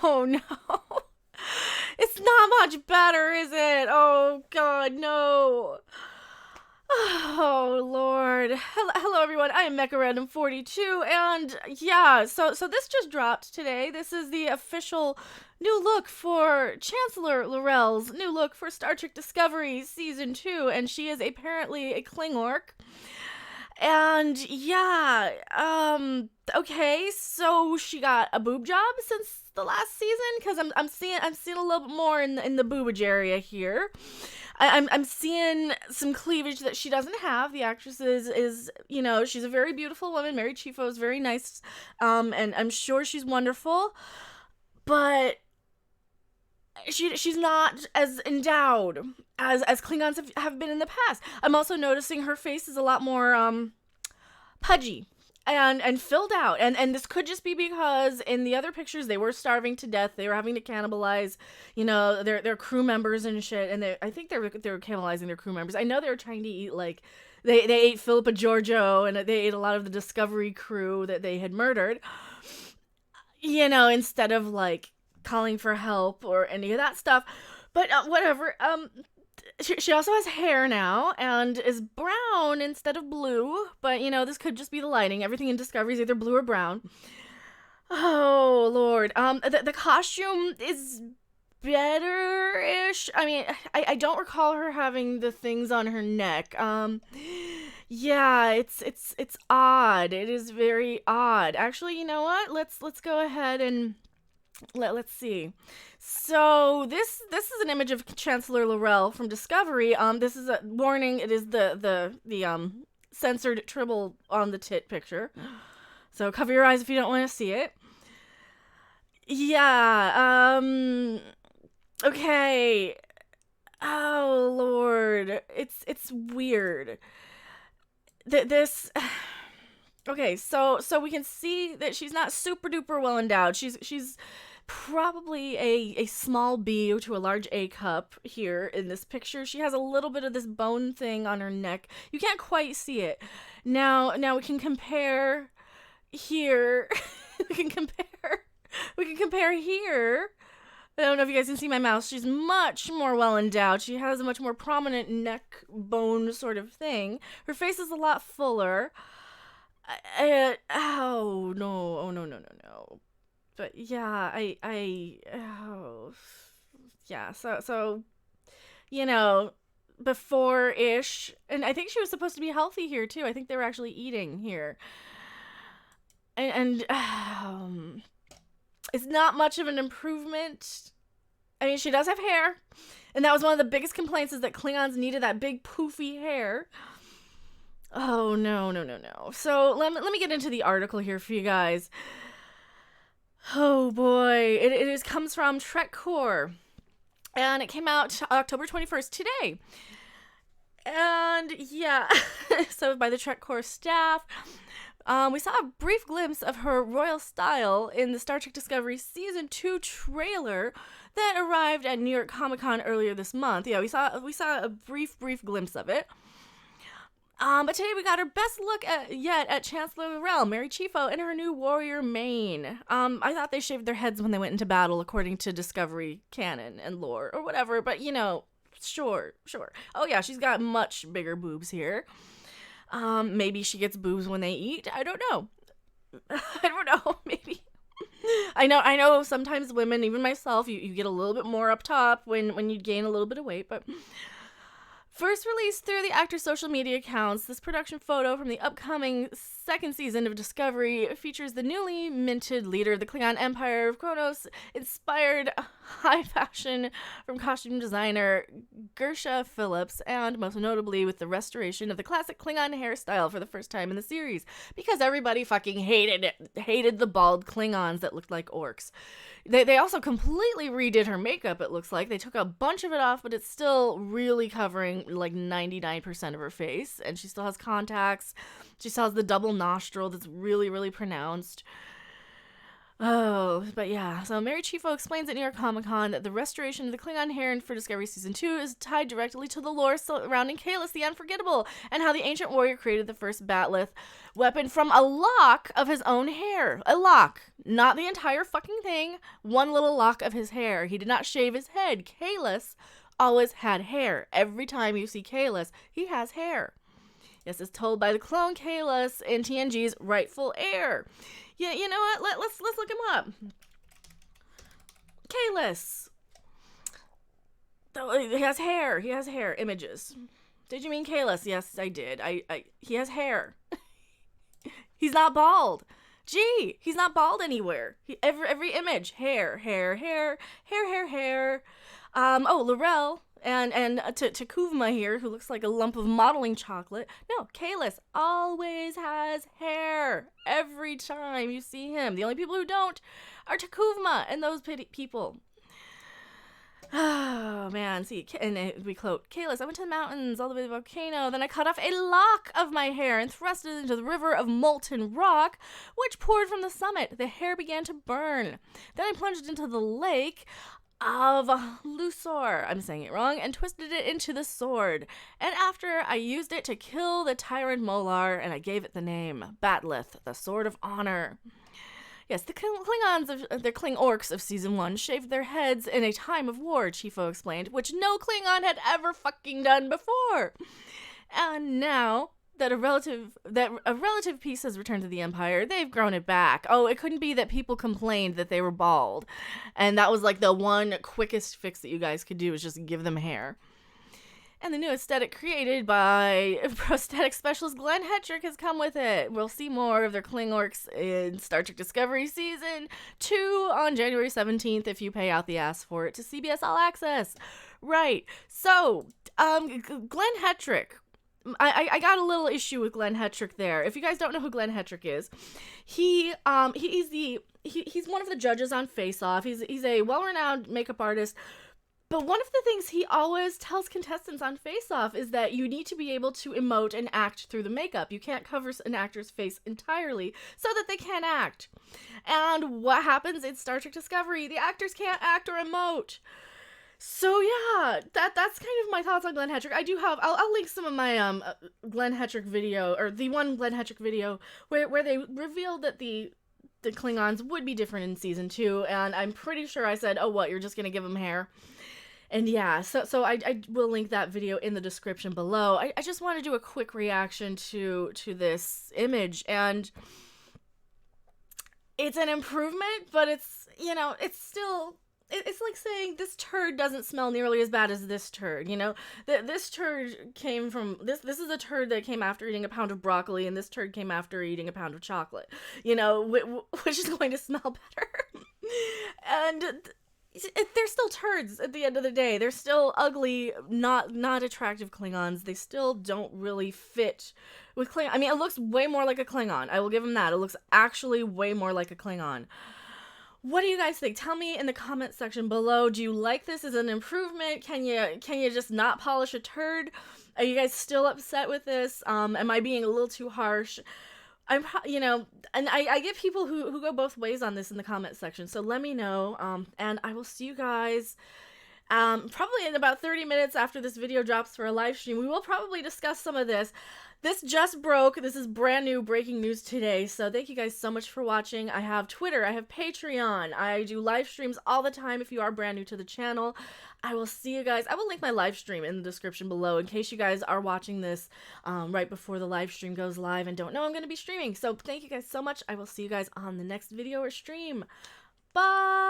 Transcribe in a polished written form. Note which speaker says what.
Speaker 1: Oh no. It's not much better, is it? Oh god, no. Oh Lord. Hello everyone. I am Mecha Random 42 and yeah, so this just dropped today. This is the official new look for Chancellor Laurel's new look for Star Trek Discovery season 2, and she is apparently a Klingon. And yeah, okay, so she got a boob job since the last season, because I'm seeing a little bit more in the boobage area here. I'm seeing some cleavage that she doesn't have. The actress is she's a very beautiful woman. Mary Chieffo is very nice, and I'm sure she's wonderful, but she's not as endowed as Klingons have been in the past. I'm also noticing her face is a lot more pudgy and filled out, and this could just be because in the other pictures they were starving to death. They were having to cannibalize, their crew members and shit, and I think they were cannibalizing their crew members. I know they were trying to eat, like, they ate Philippa Giorgio, and they ate a lot of the Discovery crew that they had murdered, instead of like calling for help or any of that stuff. But whatever. She also has hair now and is brown instead of blue. But this could just be the lighting. Everything in Discovery is either blue or brown. Oh Lord. The costume is better-ish. I mean, I don't recall her having the things on her neck. Yeah, it's odd. It is very odd. Actually, you know what? Let's go ahead and let's see. So this is an image of Chancellor Laurel from Discovery. This is a warning. It is the censored tribble on the tit picture. So cover your eyes if you don't want to see it. Yeah. Okay. Oh Lord, it's weird. This. Okay, so we can see that she's not super duper well endowed. She's probably a small B to a large A cup here in this picture. She has a little bit of this bone thing on her neck. You can't quite see it. Now we can compare here. we can compare here. I don't know if you guys can see my mouse. She's much more well endowed. She has a much more prominent neck bone sort of thing. Her face is a lot fuller. Oh no. But yeah, yeah, so before-ish, and I think she was supposed to be healthy here too. I think they were actually eating here. And it's not much of an improvement. I mean, she does have hair, and that was one of the biggest complaints, is that Klingons needed that big poofy hair. Oh, no. So, let me get into the article here for you guys. Oh, boy. It comes from Trek Core. And it came out October 21st, today. And, yeah. So, by the Trek Core staff. We saw a brief glimpse of her royal style in the Star Trek Discovery Season 2 trailer that arrived at New York Comic Con earlier this month. Yeah, we saw a brief glimpse of it. But today we got our best look yet at Chancellor Laurel, Mary Chieffo, in her new warrior mane. I thought they shaved their heads when they went into battle, according to Discovery canon and lore, or whatever, but sure. Oh yeah, she's got much bigger boobs here. Maybe she gets boobs when they eat. I don't know. Maybe. I know sometimes women, even myself, you get a little bit more up top when you gain a little bit of weight, but first released through the actor's social media accounts, this production photo from the upcoming second season of Discovery features the newly minted leader of the Klingon Empire of Kronos, inspired high fashion from costume designer Gersha Phillips, and most notably with the restoration of the classic Klingon hairstyle for the first time in the series, because everybody fucking hated the bald Klingons that looked like orcs. They also completely redid her makeup, it looks like. They took a bunch of it off, but it's still really covering like 99% of her face, and she still has contacts. She still has the double nostril that's really, really pronounced. Oh, but yeah. So Mary Chieffo explains at New York Comic Con that the restoration of the Klingon hair for Discovery Season 2 is tied directly to the lore surrounding Kahless the Unforgettable, and how the ancient warrior created the first bat'leth weapon from a lock of his own hair. A lock. Not the entire fucking thing. One little lock of his hair. He did not shave his head. Kahless always had hair. Every time you see Kahless, he has hair. Yes, it's told by the clone Kahless in TNG's rightful heir. Yeah, you know what? Let's look him up. Kahless. Oh, he has hair. He has hair. Images. Did you mean Kahless? Yes, I did. He has hair. He's not bald. Gee, he's not bald anywhere. Every image, hair. Oh, Laurel and to Kuvma here, who looks like a lump of modeling chocolate. No, Kahless always has hair every time you see him. The only people who don't are Takuvma and those people. Oh, man. See, and we quote, Kahless, I went to the mountains, all the way to the volcano. Then I cut off a lock of my hair and thrust it into the river of molten rock, which poured from the summit. The hair began to burn. Then I plunged into the lake of Luthor, I'm saying it wrong, and twisted it into the sword. And after, I used it to kill the tyrant Molar, and I gave it the name bat'leth, the Sword of Honor. Yes, the Kling-orcs of Season 1 shaved their heads in a time of war, Chieffo explained, which no Klingon had ever fucking done before. And now that a relative peace has returned to the Empire, they've grown it back. Oh, it couldn't be that people complained that they were bald. And that was like the one quickest fix that you guys could do, is just give them hair. And the new aesthetic created by prosthetic specialist Glenn Hetrick has come with it. We'll see more of their Kling-orcs in Star Trek Discovery Season 2 on January 17th if you pay out the ass for it to CBS All Access. Right. So, Glenn Hetrick. I got a little issue with Glenn Hetrick there. If you guys don't know who Glenn Hetrick is, he's one of the judges on Face Off. He's a well-renowned makeup artist. But one of the things he always tells contestants on Face Off is that you need to be able to emote and act through the makeup. You can't cover an actor's face entirely so that they can't act. And what happens in Star Trek Discovery? The actors can't act or emote. So yeah, that's kind of my thoughts on Glenn Hetrick. I'll link some of my Glenn Hetrick video, or the one Glenn Hetrick video where they revealed that the Klingons would be different in Season 2, and I'm pretty sure I said, oh what, you're just gonna give them hair? And yeah, so I will link that video in the description below. I just want to do a quick reaction to this image, and it's an improvement, but it's, you know, it's still, it's like saying this turd doesn't smell nearly as bad as this turd, you know? This turd came from, this is a turd that came after eating a pound of broccoli, and this turd came after eating a pound of chocolate, you know, which is going to smell better. And they're still turds at the end of the day. They're still ugly, not attractive Klingons. They still don't really fit with Klingon. I mean, it looks way more like a Klingon. I will give them that. It looks actually way more like a Klingon. What do you guys think? Tell me in the comment section below. Do you like this as an improvement? Can you just not polish a turd? Are you guys still upset with this? Am I being a little too harsh? You know, and I get people who go both ways on this in the comment section, so let me know, and I will see you guys, probably in about 30 minutes after this video drops for a live stream. We will probably discuss some of this. This just broke. This is brand new breaking news today, so thank you guys so much for watching. I have Twitter, I have Patreon, I do live streams all the time if you are brand new to the channel. I will see you guys. I will link my live stream in the description below in case you guys are watching this right before the live stream goes live and don't know I'm going to be streaming. So thank you guys so much. I will see you guys on the next video or stream. Bye!